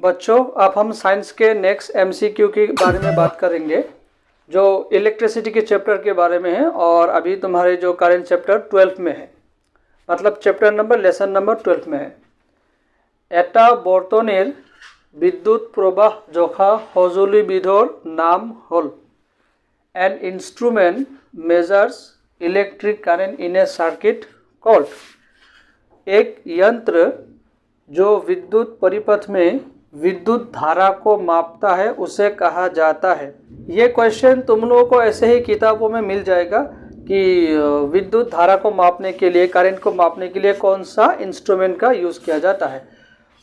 बच्चों, अब हम साइंस के नेक्स्ट एमसीक्यू के बारे में बात करेंगे, जो इलेक्ट्रिसिटी के चैप्टर के बारे में है। और अभी तुम्हारे जो करंट चैप्टर 12 में है, मतलब चैप्टर नंबर लेसन नंबर 12 में है। एटा बर्तनेर विद्युत प्रवाह जोखा सजुली विधर नाम हल। An instrument measures electric current in A circuit called. एक यंत्र जो विद्युत परिपथ में विद्युत धारा को मापता है उसे कहा जाता है। ये क्वेश्चन तुम लोगों को ऐसे ही किताबों में मिल जाएगा कि विद्युत धारा को मापने के लिए, करंट को मापने के लिए कौन सा इंस्ट्रूमेंट का यूज़ किया जाता है।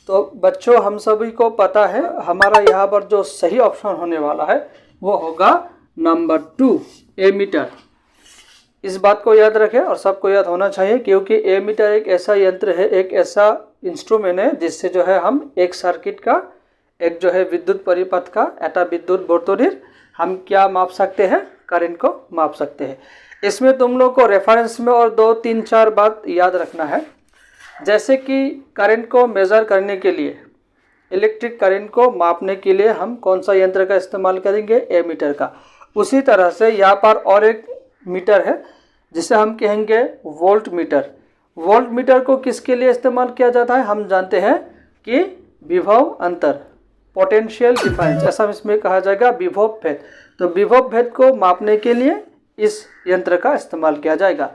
तो बच्चों, हम सभी को पता है हमारा यहाँ पर जो सही ऑप्शन होने वाला है वो होगा नंबर 2, एमीटर। इस बात को याद रखें और सबको याद होना चाहिए, क्योंकि एमीटर एक ऐसा यंत्र है, एक ऐसा इंस्ट्रूमेंट है जिससे जो है हम एक सर्किट का, एक जो है विद्युत परिपथ का, एटा विद्युत बर्तनेर हम क्या माप सकते हैं, करंट को माप सकते हैं। इसमें तुम लोग को रेफरेंस में और 2, 3, 4 बात याद रखना है। जैसे कि करंट को मेज़र करने के लिए, इलेक्ट्रिक करंट को मापने के लिए हम कौन सा यंत्र का इस्तेमाल करेंगे, एमीटर का। उसी तरह से यहाँ पर और एक मीटर है जिसे हम कहेंगे वोल्ट मीटर। वोल्ट मीटर को किसके लिए इस्तेमाल किया जाता है, हम जानते हैं कि विभव अंतर, पोटेंशियल डिफरेंस, ऐसा इसमें कहा जाएगा विभव भेद। तो विभव भेद को मापने के लिए इस यंत्र का इस्तेमाल किया जाएगा।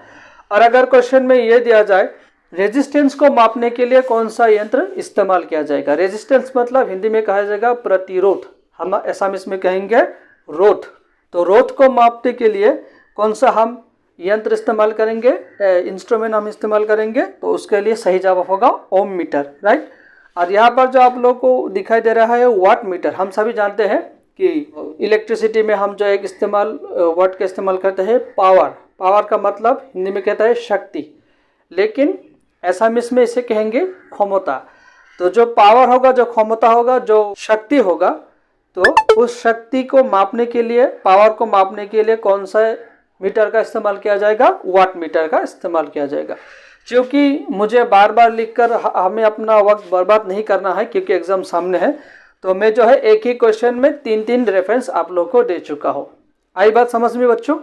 और अगर क्वेश्चन में ये दिया जाए रेजिस्टेंस को मापने के लिए कौन सा यंत्र इस्तेमाल किया जाएगा, रेजिस्टेंस मतलब हिंदी में कहा जाएगा प्रतिरोध, हम ऐसा इसमें कहेंगे रोध। तो रोध को मापने के लिए कौन सा हम यंत्र इस्तेमाल करेंगे, इंस्ट्रूमेंट हम इस्तेमाल करेंगे, तो उसके लिए सही जवाब होगा ओम मीटर, राइट। और यहाँ पर जो आप लोग को दिखाई दे रहा है वाट मीटर। हम सभी जानते हैं कि इलेक्ट्रिसिटी में हम जो एक इस्तेमाल वाट का इस्तेमाल करते हैं पावर। पावर का मतलब हिंदी में कहता है शक्ति, लेकिन एसामीस में इसे कहेंगे क्षमता। तो जो पावर होगा, जो क्षमता होगा, जो शक्ति होगा, तो उस शक्ति को मापने के लिए, पावर को मापने के लिए कौन सा मीटर का इस्तेमाल किया जाएगा, वाट मीटर का इस्तेमाल किया जाएगा। क्योंकि मुझे बार बार लिखकर हमें अपना वक्त बर्बाद नहीं करना है, क्योंकि एग्जाम सामने है, तो मैं जो है एक ही क्वेश्चन में 3-3 रेफरेंस आप लोग को दे चुका हूँ। आई बात समझ में बच्चों?